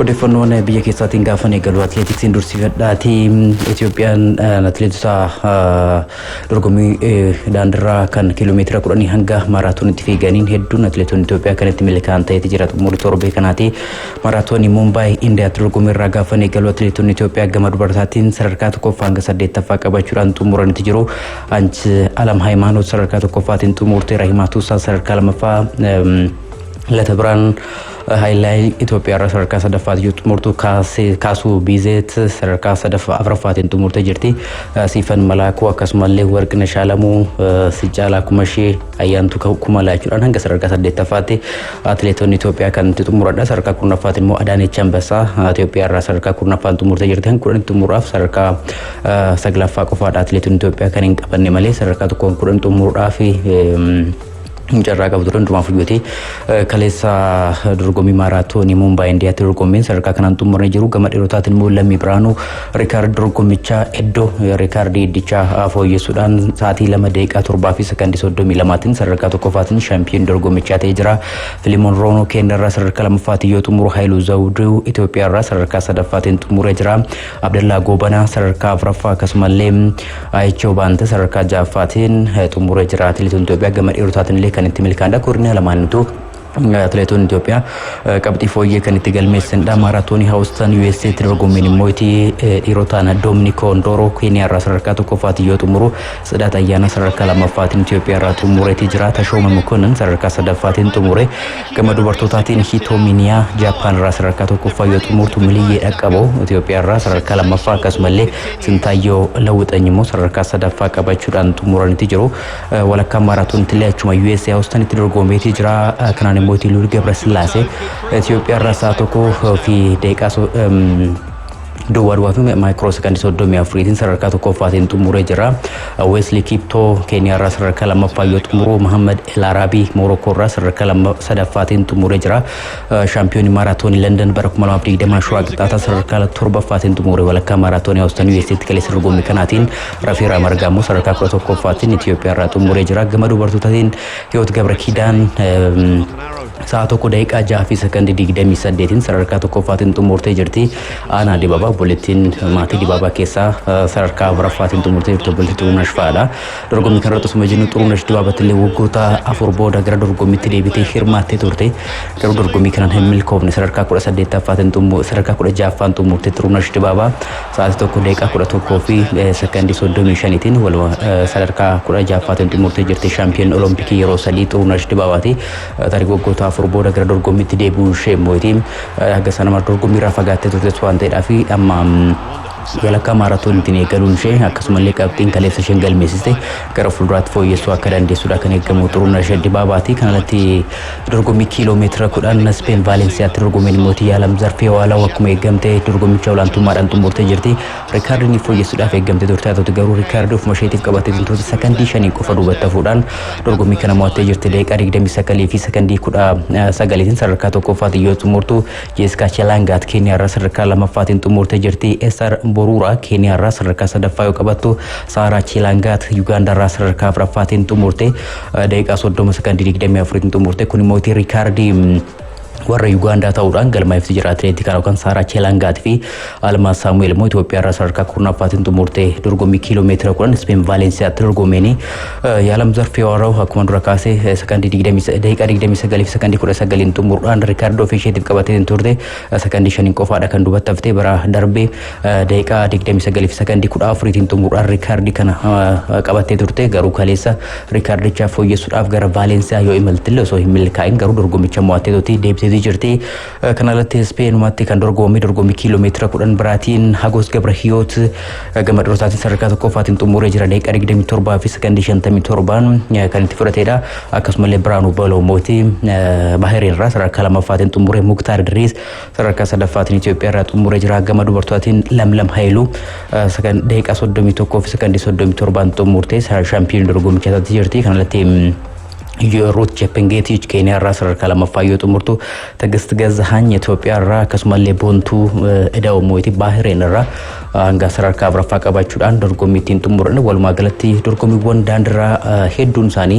odeeffannoon biyya keessaatiin gaafan eegalu atileetiksiin dursifadhaati Itoophiyaan atileetota dorgommii daandiirraa kan kiiloomeetira 10 hanga maaraatoonitti fiiganiin hedduun atileetonni Itoophiyaa kanatti milkaa'an ta'eeti jira xumura torbee kanaati maaraatoonii Mumbai Indiyaatti dorgommiirraa gaafan eegalu atileetonni Itoophiyaa gama dubartaatiin sadarkaa tokkoffaa hanga 8ffaa qabachuudhaan xumuranitti jiru Anchi Alam Haymaanoot sadarkaa tokkoffaatiin xumurtee Rahimaatuusaa sadarkaa lamaffaa Latabraan Hailai Itoophiyaa irraa sadarkaa sadaffaatti xumurtu Kaasuu Biizeet sadarkaa afuraffaatiin xumurtee jirti Siifan Malaakuu akkasumallee Warqinash Alamuu Sijaalaa Kumashee Ayyaantuu Kumalaa jechuudhaan hanga sadarkaa 8ffaatti atileetonni Itoophiyaa kan xumuradha sadarkaa 10ffaatti immoo Adaaneech Ambassaa Itoophiyaa irraa sadarkaa 10ffaan xumurtee jirti kan 10 xumuraaf sadarkaa 9ffaa qofaadha atileetonni Itoophiyaa kan hin qabanne malee sadarkaa 10 xumuruudhaaf Jarraa qabu turan dumaa fuyyootii kaleessa dorgommii maaraatoonii Mumbai Indiyaatti dorgommiin sadarkaa kanaan xumuranii jiru gama dhiirotaatiin immoo Lammii Biraanuu riikaardii dorgommichaa iddoo riikaardii iddichaa fooyyessuudhaan sa'aatii 2 daqiiqaa 7 fi sekondii 32tiin sadarkaa tokkoffaatiin shaampiyoon dorgommichaa ta'ee jira Filimoon Roonoo Keeniyaa irraa sadarkaa lammaffaatiin yoo xumuru Haayiluu Zawuduu Itoophiyaa irraa sadarkaa sadaffaatiin xumuree jira Abdallaa Goobanaa sadarkaa afuraffaa akkasumallee Ayichoo Baante sadarkaa ja'affaatiin xumuree jira atileetonni Itoophiyaa gama dhiirotaatiin illee kan itti milkaa'an Kornee lamaanitu atileetonni Itoophiyaa qabxii fooyyee kan itti galmeessanidha maaraatoonii Houston USA'tti dorgommiin immoo dhiirotaan Dominik Ondoro Keeniyaa irraa sadarkaa tokkoffaatiin yoo xumuru Tsidaat Ayyaanaa sadarkaa lammaffaatiin Itoophiyaa irraa xumureetii jira Tashooma Mukonnin sadarkaa sadaffaatiin xumure gama dubartootaatiin Hiitoominiyaa Jaapaan irraa sadarkaa tokkoffaa yoo xumurtu Miliyyee Dhaqqaboo Itoophiyaa irraa sadarkaa lammaffaa akkasumallee Sintaayyoo Lawwixany immoo sadarkaa sadaffaa qabachuudhaan xumuranitti jiru walakkaa maaraatoonitti illee achuma USA Houstonitti dorgomeetii jira kanaan Mooti Luul Gebresillaasee Itoophiyaa irraa sa'a tokko fi daqiiqaa Duwwaa fi maayikiroo sekondii 34tiin sadarkaa tokkoffaatiin xumuree jira Wesley Kiptoo Keeniyaa irraa sadarkaa lammaffaa yoo xumuru Muhammad El Arabii Morokoo irraa sadarkaa sadaffaatiin xumuree jira shaampiyoonii maaraatoonii London bara 2020 Shawaa Qixxaataa sadarkaa 7ffaatiin xumuree walakkaa maaraatoonii Houston USA'tti kaleessa dorgommii kanaatiin Rafeeraa Margaa immoo sadarkaa 11ffaatiin Itoophiyaa irraa xumuree jira gama dubartootaatiin Hiyoot Gabra Kiidaan sa'a tokko daqiiqaa 6 fi sekondii 28tiin sadarkaa tokkoffaatiin xumurtee jirti Aanaa Dibaabaa obboleettiin maatii Dibaabaa keessaa sadarkaa afuraffaatiin xumurtee jirti obboleettii Xurunesh fa'aadha dorgommii kanarratti osuma jennu Xurunesh Dibaabaatti illee waggoota 4 booda gara dorgommiitti deebitee hirmaattee turte garuu dorgommii kanaan hin milkoofne sadarkaa 18ffaatiin sadarkaa 16ffaan xumurtee Xurunesh Dibaabaa sa'aatii tokko daqiiqaa 11 fi sekondii 35tiin sadarkaa 16ffaatiin xumurtee jirti shaampiyoon olompikii yeroo 3 Xurunesh Dibaabaati tarii waggoota 4 booda gara dorgommiitti deebi'uu ishee mootiin haga sanama dorgommiirraa fagaattee turte waan ta'eedhaaf amma walakkaa maaraatooniitiin eegaluun ishee akkasumallee qabxiin kaleessa isheen galmeessiste gara fuulduraatti fooyyessuu akka dandeessuudha kan eegamu Xurunesh Dibaabaati kanalatti dorgommii kiiloomeetira 10 Speen Vaalensiyaatti dorgommiin mootii Yaalam Zarfee Waalaw akkuma eegamte dorgommicha olaantummaadhaan xumurtee jirti riikaardiin fooyyessuudhaaf eegamte turte haa garuu riikaardii ofuma isheetiif qabattee turte sekondii 5 qofa duubatti hafuudhaan dorgommii kana mo'attee jirti daqiiqaa 29 fi sekondii 19tiin sadarkaa tokkoffaatiin yoo xumurtu Jeeskaa Chelangaat Keeniyaa irraa sadarkaa lammaffaatiin xumurtee jirti Esar Borura Keeniyaa irraa sadarkaa sadaffaa yoo qabattu Saaraa Chelangaat Yugaandaa irraa sadarkaa afuraffaatiin xumurte daqiiqaa 30 sekondii 24tiin xumurte kun immoo riikaardii warra Yugaandaa ta'uudhaan galmaa'eefsi jira atileetii kana yookaan Saaraa Chelangaat fi Almaas Saamu'eel immoo Itoophiyaa irraa sadarkaa 10ffaatiin xumurte dorgommii kiiloomeetira 10 Speen Vaalensiyaatti dorgomeeni Yaalam Zarfee Waalaw akkuma dura kaasee sekondii 20 daqiiqaa 29 fi sekondii 19tiin xumuruudhaan riikaardii ofii isheetiif qabattee turte sekondii 5 qofaadha kan duubatti haftee bara darbee daqiiqaa 29 fi sekondii 14tiin xumuruudhaan riikaardii kana qabattee turte garuu kaleessa riikaardicha fooyyessuudhaaf gara Vaalensiyaa yoo imaltillee osoo hin milkaa'in garuu dorgommicha mo'attee turte deebitee jirti kanalatti Speenumatti kan dorgommii kiiloomeetira 10 biraatiin Hagos Gabrahiyoot gama dhiirotaatiin sadarkaa tokkoffaatiin xumuree jira daqiiqaa 27 fi sekondii 57 kan itti fudhateedha akkasumallee Biraanuu Baloo mootii Bahrein irraa sadarkaa lammaffaatiin xumuree Muktaar Idriis sadarkaa sadaffaatiin Itoophiyaa irraa xumuree jira gama dubartootaatiin Lamlam Haayiluu daqiiqaa 31 fi sekondii 37 xumurtee shaampiyoon dorgommichaatti jirti kanalatti ሩት ቼፕንጌቲች ኬንያ ራ ሰረካ ለመፋየው ጥምርቱ ተግስት ገዛሃኝ ኢትዮጵያ ራ ከስማሌ ቦንቱ እዳው ሞይቲ ባህሬን ራ አንጋ ሰረካ አብራፋ ቀባቹ ዳን ዶርጎሚቲን ጥምሩን ወልማ ገለቲ ዶርጎሚ ወንዳንድራ ሄዱን ሳኒ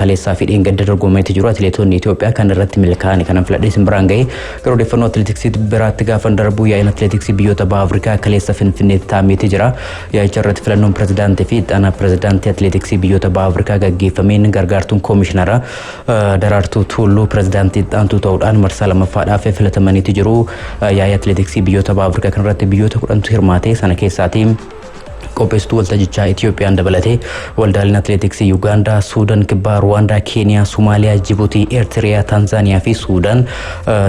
ከሌሳ ፊዴን ገደ ዶርጎሚቲ ጅሩ አትሌቶን ኢትዮጵያ ከነረት ሚልካኒ ከነም ፍለዴስ ብራንጋይ ገሮ ደፈኖ አትሌቲክስ ብራት ጋፈን ደርቡ የአይን አትሌቲክስ ቢዮታ በአፍሪካ ከሌሳ ፍንፍኔት ታሜት ጅራ ያይቸረት ፍለኖም ፕሬዝዳንት ፊት አና ፕሬዝዳንት አትሌቲክስ ቢዮታ በአፍሪካ ገጌፈሜን ጋርጋርቱን ኮሚሽነራ ደራርቱ ቱሉ ፕሬዝዳንት ጣንቱ ተውዳን መርሳለ መፋዳፈ ፍለተመኒ ትጅሩ ያ አትሌቲክስ ቢዮታ በአፍሪካ ከነረት ቢዮታ ቁርንቱ ሂርማቴ ሰነኬሳቲ ቆጴስቱ ወልተጅቻ ኢትዮጵያ እንደበለቴ ወልዳልን አትሌቲክስ ዩጋንዳ ሱዳን ክባ ሩዋንዳ ኬንያ ሶማሊያ ጅቡቲ ኤርትሪያ ታንዛኒያ ፊ ሱዳን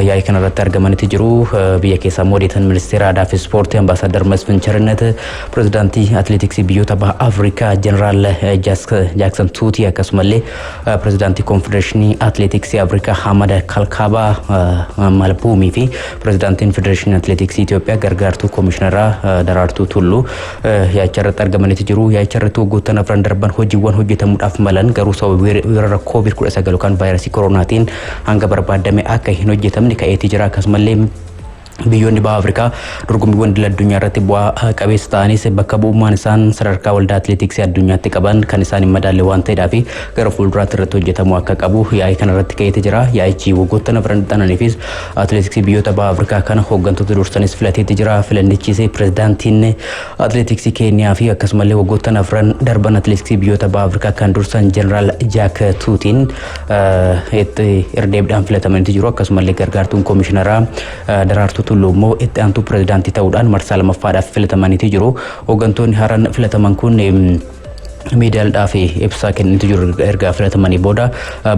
ያይ ከነረት አርገመን ትጅሩ በየኬሳ ሞዴተን ሚኒስቴር አዳፍ ስፖርት አምባሳደር መስፍን ቸርነት ፕሬዝዳንት አትሌቲክስ ቢዮታ በአፍሪካ ጀነራል ጃክሰን ቱቲ ያከስመለ ፕሬዝዳንት ኮንፌዴሬሽን አትሌቲክስ አፍሪካ ሐመድ ካልካባ ማልቡሚ ፊ ፕሬዝዳንት ፌዴሬሽን አትሌቲክስ ኢትዮጵያ ገርጋርቱ ኮሚሽነራ ደራርቱ ቱሉ ያቸረጥ አርገመን ትጅሩ ያቸረቱ ጎተና ፍረንደርባን ሆጂዋን ሆጂተሙዳፍ መለን ገሩ ሰው ወረረ ኮቪድ ኩለ ሰገሉካን ቫይረስ ኮሮናቲን አንገበር ባደመ አከሂን ሆጂተምኒ ከኤቲጅራ ከስመለም ቢዮን በአፍሪካ ዱርጉም ወንድ ለዱኛ ረቲ ቧ ቀቤስታኒስ በከቡ ማንሳን ሰረርካ ወልዳ አትሌቲክስ ያዱኛ ተቀባን ከንሳን መዳለ ዋንተ ዳፊ ገርፉል ድራት ረቶ ጀተሙ አከቀቡ ያይከን ረት ከየተጅራ ያይቺ ወጎተነ ፍረንጠና ነፊስ አትሌቲክስ ቢዮታ በአፍሪካ ከነ ሆገንቱ ዱርስተንስ ፍለቴ ተጅራ ፍለንቺሴ ፕሬዝዳንቲን አትሌቲክስ ኬንያ ፊ አከስመለ ወጎተነ ፍረን ደርበን አትሌቲክስ ቢዮታ በአፍሪካ ካንዱርሰን ጀነራል ጃክ ቱቲን እት እርዴብዳን ፍለተመን ተጅሩ አከስመለ ገርጋርቱን ኮሚሽነራ ደራርቱ ቱሉሞ እጣንቱ ፕሬዝዳንት ተውዳን መርሳለ መፋዳ ፍለተማኒ ትጅሩ ኦገንቶን ሀራን ፍለተማን ኩን ሜዳል ዳፌ ኤፕሳ ከነቲ ጁር ኤርጋ ፍለተማኒ ቦዳ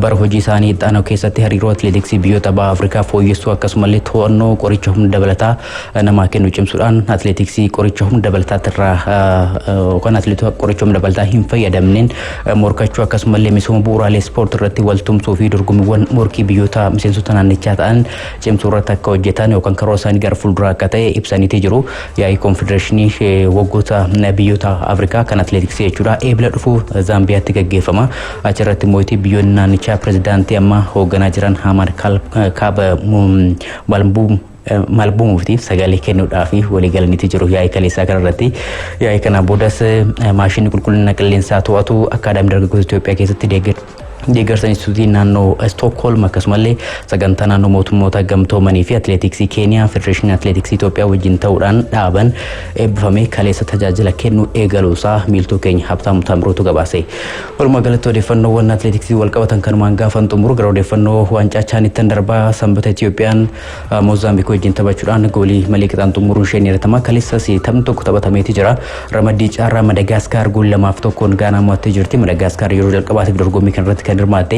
በርሆጂ ሳኒ ጣናው ከሰተ ሀሪሮ አትሌቲክስ ቢዮታ በአፍሪካ ፎየሱ አከስመለ ቶኖ ቆሪቾም ደበለታ ነማከኑ ጭም ሱዳን አትሌቲክስ ቆሪቾም ደበለታ ተራ ወከን አትሌቱ ቆሪቾም ደበለታ ሂንፈ ያደምነን ሞርካቹ አከስመለ ሚሶም ቡራሌ ስፖርት ረቲ ወልቱም ሶፊ ድርጉም ወን ሞርኪ ቢዮታ ምሴንሱ ተናንቻታን ጭም ሱረታ ከወጀታን ወከን ከሮሳኒ ጋር ፉልድራ ከተ ኢፕሳኒ ተጅሩ ያይ ኮንፌዴሬሽን ወጎታ ቢዮታ አፍሪካ ከን አትሌቲክስ የቹራ ብለድፉ ዛምቢያ ተገገፈማ አቸረት ሞይቲ ቢዮና ንቻ ፕሬዝዳንት ያማ ሆገና ጅራን ሐመድ ካልካባ ማልቡ ሙፍቲ ሰጋሌ ከነው ዳፊ ወለገለኒ ትጅሩ ያይ ከሌሳ ከረቲ ያይ ከና ቦዳስ ማሽን ቁልቁልና ቀሌንሳ ተዋቱ አካዳሚ ደርገው ኢትዮጵያ ከሰት ዲገርሰን ኢንስቲትዩት ናኖ ስቶክሆልም አከስመለ ሰገንተና ነው ሞታ ገምቶ መኒፊ አትሌቲክስ ኬንያ ፌዴሬሽን አትሌቲክስ ኢትዮጵያ ወጅን ተውዳን ዳበን ኤብፈሜ ከሌሰ ተጃጅለ ከኑ ኤገሉሳ ሚልቱ ከኝ ሀብታሙ ታምሮቱ ገባሴ ወልማ ገለቶ ደፈኖ ወና አትሌቲክስ ወልቀበተን ከንማንጋ ፈንጡምሩ ገሮ ደፈኖ ዋንጫቻን ተንደርባ ሰንበተ ኢትዮጵያን ሞዛምቢክ ወጅን ተባቹዳን ጎሊ መሊክታን ጡምሩ ሸኔ ረተማ ከሌሰ ሲ ተምቶ ከተበተመ ትጅራ ረመዲ ጫራ መደጋስካር ጎል ለማፍቶ ኮን ጋና ሞት ትጅርቲ መደጋስካር ይሩ ደልቀባት ድርጎ ሚከንረት ከድርማቴ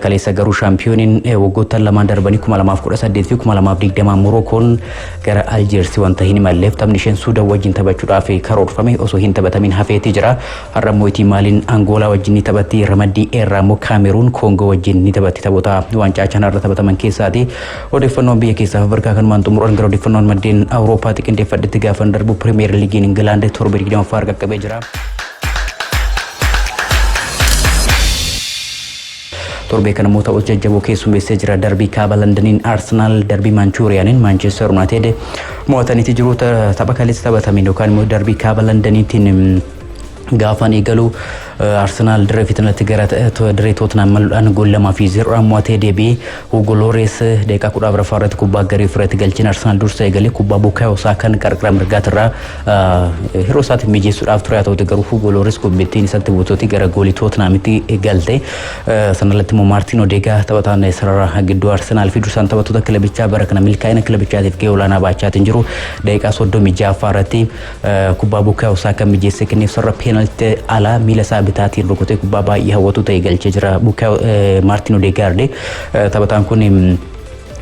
ከሌሳ ገሩ ሻምፒዮኒን ወጎተን ለማንደር በኒ ኩማ ለማፍ ቆረሳ ዴት ኩማ ለማፍ ዲግደማ ሞሮኮን ገረ አልጀርሲ ወንተ ሂኒ ማለፍ ተምኒሽን ሱዳ ወጅን ተበቹ ዳፌ ከሮድ ፈሜ ኦሶ ሂን ተበተሚን ሀፌ ትጅራ አረሞይቲ ማሊን አንጎላ ወጅን ተበቲ ረመዲ ኤራሞ ካሜሩን ኮንጎ ወጅን ተበቲ ተቦታ ዋንጫ ቻናር ተበተመን ኬሳቲ ወደፈኖ ቢየ ኬሳ አፍሪካ ከን ማንጡ ሙሮን ገሮ ደፈኖ መደን አውሮፓ ጥቅን ደፈድ ትጋፈን ደርቡ ፕሪሚየር ሊግ እንግላንድ ቶርቤ ዲግደማ ፋርቀ ቀበጅራ ቶርቤ ከነ ሞታ ወጀጀቦ ኬሱ ሜሴጅ ደርቢ ካባ ለንደንን አርሰናል ደርቢ ማንቹሪያንን ማንቸስተር ዩናይትድ ሞታኒ ትጅሩ ተበካሊስ ተበተሚኖ ካን ደርቢ ካባ ለንደንን ጋፋን ይገሉ አርሰናል ድረፊትና ትገራት ድሬቶትና መልአን ጎል ለማፊ ዝራ ሟቴ ዴቢ ሁጎ ሎሬስ ደቂቃ ኩዳ ብረፋረት ኩባ ገሪ ፍረት ገልችን አርሰናል ዱርሳ ይገለ ኩባ ቡካዮ ሳካን ቀርቅራ ምርጋትራ ሂሮሳት ሚጄሱ አፍትራያቶ ተገሩ ሁጎ ሎሬስ ኮሚቴን ሰት ቦቶቲ ገረ ጎሊ ቶትና ሚቲ ገልቴ ሰነለትሞ ማርቲኖ ዴጋ ተበታና የሰራራ ግዱ አርሰናል ፊዱሳን ተበቶ ተክለብቻ በረከና ሚልካይነ ክለብቻ ተፍኬውላና ባቻ ትንጅሩ ደቂቃ ሶዶ ሚጃፋረቲ ኩባ ቡካዮ ሳካ ሚጄስ ከኔ ሰራ ፔናልቲ አላ ሚለሳ bitati rokote kubaba yahawatu tay galche jira buka martino de garde tabatan kun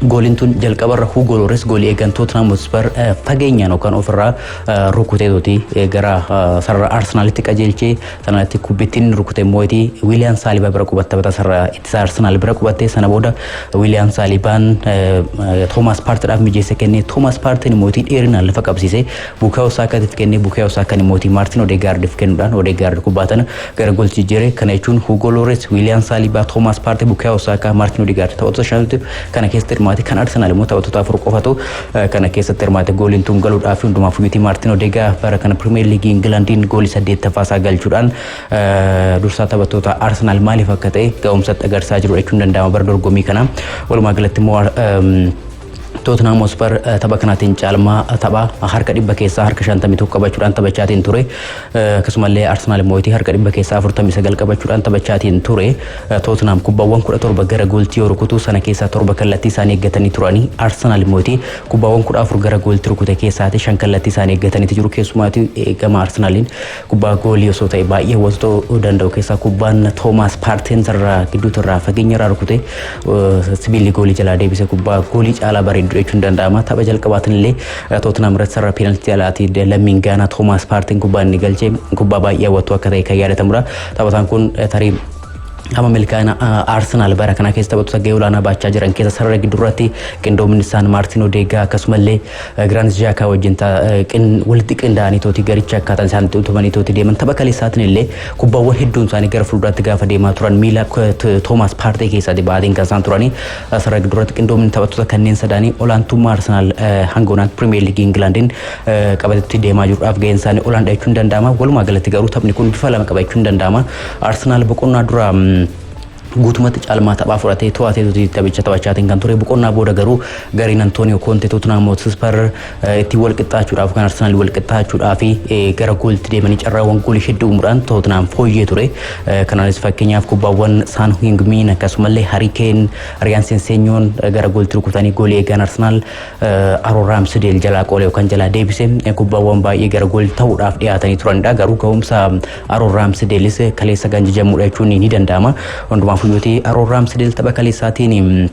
Golintun jalqabarra Hugo Lloris goolii eegan Tottenham Hotspur fageenya no kan ofirraa rukutee dooti gara sarara Arsenalitti qajeelchee sanatti kubbittiin rukutee mootii William Saliba bira qubatte bata sarara ittisa Arsenal bira qubatte sana booda William Salibaan Thomas Partey dhaaf mijeesse kennee Thomas Partey mootii dheerinaan lafa qabsiise Bukayo Sakaatiif kennee Bukayo Saka mootii Martin Odegaardiif kennuudhaan Odegaard kubbaatan gara goolchi jire kana jechuun Hugo Lloris William Saliba Thomas Partey Bukayo Saka Martin Odegaard taphattoota shanitti kana keessatti hirmaate kan Arsenal immoo taphattoota afur qofatu kana keessatti hirmaate gooliin tun galuudhaaf hundumaaf miti Martin Odegaard bara kana Premier League Englandiin goolii 8ffaasaa galchuudhaan dursaa taphattoota Arsenal maaliif akka ta'e ga'umsatti agarsiisaa jiru jechuun danda'ama bara dorgommii kana walumaa galatti immoo Tottenham Hotspur tapha kanaatiin caalmaa tapha harka dhibba keessaa harka 51 qabachuudhaan taphachaatiin ture akkasumallee Arsenal mootii harka dhibba keessaa 49 qabachuudhaan taphachaatiin ture Tottenham kubbaawwan 17 gara gooltii rukutuu sana keessaa 7 kallattii isaanii eeggatanii turanii Arsenal mootii kubbaawwan 14 gara gooltii rukute keessaati 5 kallattii isaanii eeggatanii jiru keessumaatti gama Arsenaliin kubbaa goolii osoo ta'e baay'ee hawwatuu danda'u keessaa kubbaan Thomas Partey irraa gidduutirraa fageenyarraa rukute sibiilli goolii jalaa deebise kubbaa goolii caalaa bareedu jechuun danda'ama tapha jalqabaatiin illee Tottenham irratti sarara penaltii alaati lammiin Gaanaa Thomas Partey kubbaa inni galchee kubbaa baay'ee hawwatu akka ta'e kan yaadatamudha taphataan kun tarii Amma milkaa'ina Arsenal bara kana keessa taphattoota gahee olaanaa baachaa jiran keessa sarara gidduurratti qindoominni isaan Martin Odegaard akkasumallee Granit Xhaka wajjin walitti qindaa'anii tooti garicha akkaataan isaan tumanii tooti deeman tapha kaleessaatiin illee kubbaawwan hedduun isaanii gara fuulduraatti gaafa deemaa turan miila Thomas Partey keessatti baatiin kan isaan turanii sarara gidduurratti qindoominni taphattoota kanneen sadaanii olaantummaa Arsenal hangoonaan Premier League Englandiin qabatetti deemaa jiruudhaaf gaheen isaanii olaanaa jechuun danda'ama walumaa galatti garuu taphni kun bifa lama qaba jechuun danda'ama Arsenal boqonnaa dura guutumatti caalmaa taphaa fudhatee to'atee taphicha taphachaatiin kan ture boqonnaa booda garuu gariin Antonio Conte Tottenham Hotspur itti wal qixxaachuudhaaf kan Arsenal wal qixxaachuudhaaf gara gooltii deemanii carraawwan goolii hedduu umuudhaan Tottenham fooyyee ture kanaanis fakkeenyaaf kubbaawwan Son Heung-min akkasumallee Harry Kane Ryan Sessegnon gara gooltii rukutanii goolii eegan Arsenal Aaron Ramsdale jalaa qolee yookaan jalaa deebise kubbaawwan baay'ee gara goolii ta'uudhaaf dhiyaatanii turanidha garuu ga'umsa Aaron Ramsdaleis kaleessa ganjajamuudha jechuun ni danda'ama hundumaaf Yuti Aaron Ramsdale tapha kaleessaatiin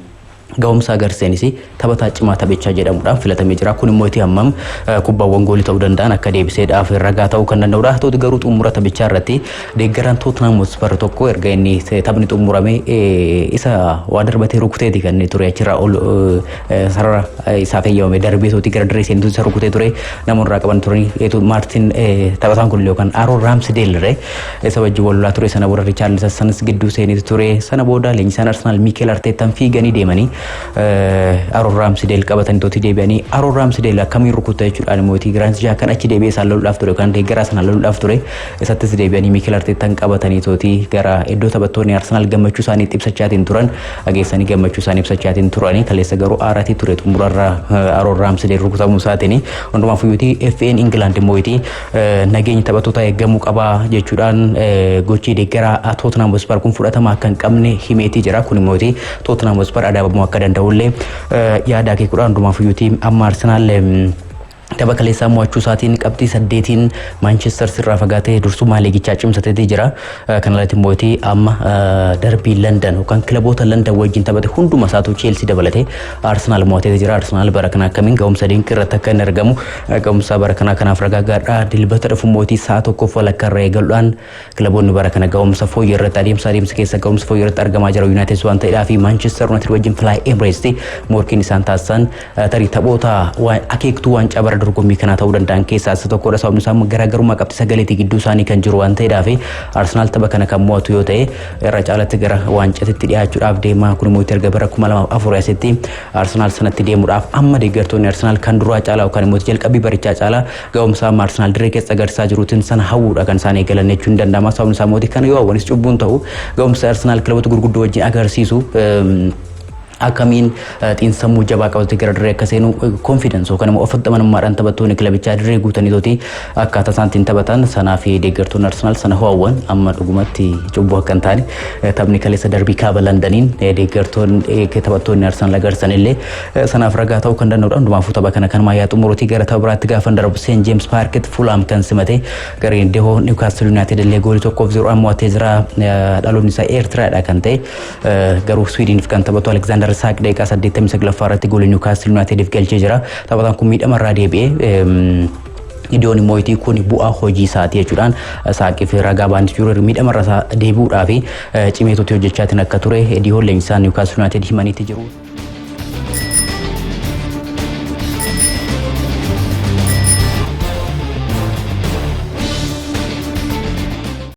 ga'umsa agarsiisenis taphataa cimaa taphachaa jedhamuudhaan filatamee jira kun immoo itti hammam kubbaawwan goolii ta'uu danda'an akka deebiseedhaaf ragaa ta'uu kan danda'udha ta'utu garuu xumura taphichaa irratti deeggaraan Tottenham Hotspur tokko erga inni taphni xumurame isa waa darbatee rukuteeti kan inni ture achirraa ol sarara isaa fayyamame darbee tooti gara dirree seentu isa rukutee ture namoonni irraa qaban turanii Martin taphataan kun yookaan Aaron Ramsdale irree isa wajjin wal lolaa ture sana booda Richarlisons gidduu seenee ture sana booda leenjisaan Arsenal Mikel Arteetaan fiiganii deemanii Aaron Ramsdale qabatanii tooti deebi'anii Aaron Ramsdale akkamiin rukutee jechuudhaan mootii Granit Xhaka kan achi deebi'ee isaan loluudhaaf ture kan deeggaraa sana loluudhaaf ture isattis deebi'anii Mikel Arteetaan qabatanii tooti gara iddoo taphattoonni Arsenal gammachuu isaanii ibsachaatiin turan ageessanii gammachuu isaanii ibsachaatiin turanii kaleessa garuu aaratii ture xumurarra Aaron Ramsdale rukutamuu isaatiin hundumaaf yuutii FA England mootii nageenya taphattoota eeggamuu qabaa jechuudhaan gochii deeggaraa Tottenham Hotspur kun fudhatama akka hin qabne himeetii jira kun mootii Tottenham Hotspur adaabamuu akka danda'ullee yaada kee kudhaan hundumaaf yuutii amma Arsenal tapha kaleessaa mo'achuu isaatiin qabxii 8tiin Manchester sirraa fagaatee dursummaa liigichaa cimsatee jira kanalatti mootii amma darbii London yookaan kilaboota London wajjin taphate hunduma isaatu Chelsea dabalatee Arsenal mo'atee jira Arsenal bara kana akkamiin ga'umsa dinqii irratti akka inni argamu ga'umsa bara kana kanaaf ragaa gaadhaa dilbata dhufu mootii sa'a tokkoof walakkaa irraa eegaluudhaan kilaboonni bara kana ga'umsa fooyyee irratti adeemsa keessa ga'umsa fooyyee irratti argamaa jira United waan ta'eedhaa fi Manchester United wajjin Fly Emirates morkiin isaan taasisan tarii taphoota akeektuu waancaa bara dorgommii kana ta'uu danda'an keessaa isa tokkodha sababni isaa garaagarummaa qabxii sagaleetii gidduu isaanii kan jiru waan ta'eedhaaf Arsenal tapha kana kan mo'atu yoo ta'e irra caalatti gara waancatitti dhiyaachuudhaaf deemaa kun immoo erga bara 2004 asitti Arsenal sanatti deemuudhaaf amma deeggartoonni Arsenal kan duraa caalaa yookaan immoo jalqabii barichaa caalaa ga'umsa Arsenal dirree keessa agarsiisaa jiruutiin sana hawwuudha kan isaan eegalan jechuun danda'ama sababni isaa mootii kana yoo hawwanis cubbuun ta'u ga'umsa Arsenal kilaboota gurguddoo wajjin agarsiisu akkamiin xiinsammuu jabaa qabate gara dirree akka seenu confidence yookaan immoo ofitti amanamummaadhaan taphattoonni kilabichaa dirree guutanii tooti akkaataa isaaniin taphatan sanaa fi deeggartoonni Arsenal sana hawwan amma dhugumatti cubbuu akka hin taane taphni kaleessa darbii kaaba Londoniin deeggartoonni taphattoonni Arsenal agarsiisan illee sanaaf ragaa ta'uu kan danda'udha hundumaafuu tapha kana kan maayyaa xumuruutii gara tapha biraatti gaafa darbu St James Parkitti Fulham kan simate gareen Dehoo Newcastle United illee goolii 1-0 mo'atee jira dhaloonni isaa Eertiraadha kan ta'e garuu Swiidiniif kan taphatu Alexander Ismail Saaq daqiiqaa 89 irratti goolii Newcastle United galchee jira. Taphataan kun miidhamarraa deebi'ee Gideon Moitii kun bu'aa hojii isaatii jechuudhaan Saaqii fi ragaa baanti jiru miidhamarraa deebi'uudhaaf cimeetuutti hojjechaatiin akka ture Eddie Howe leenjisaan Newcastle United himaniitti jiru.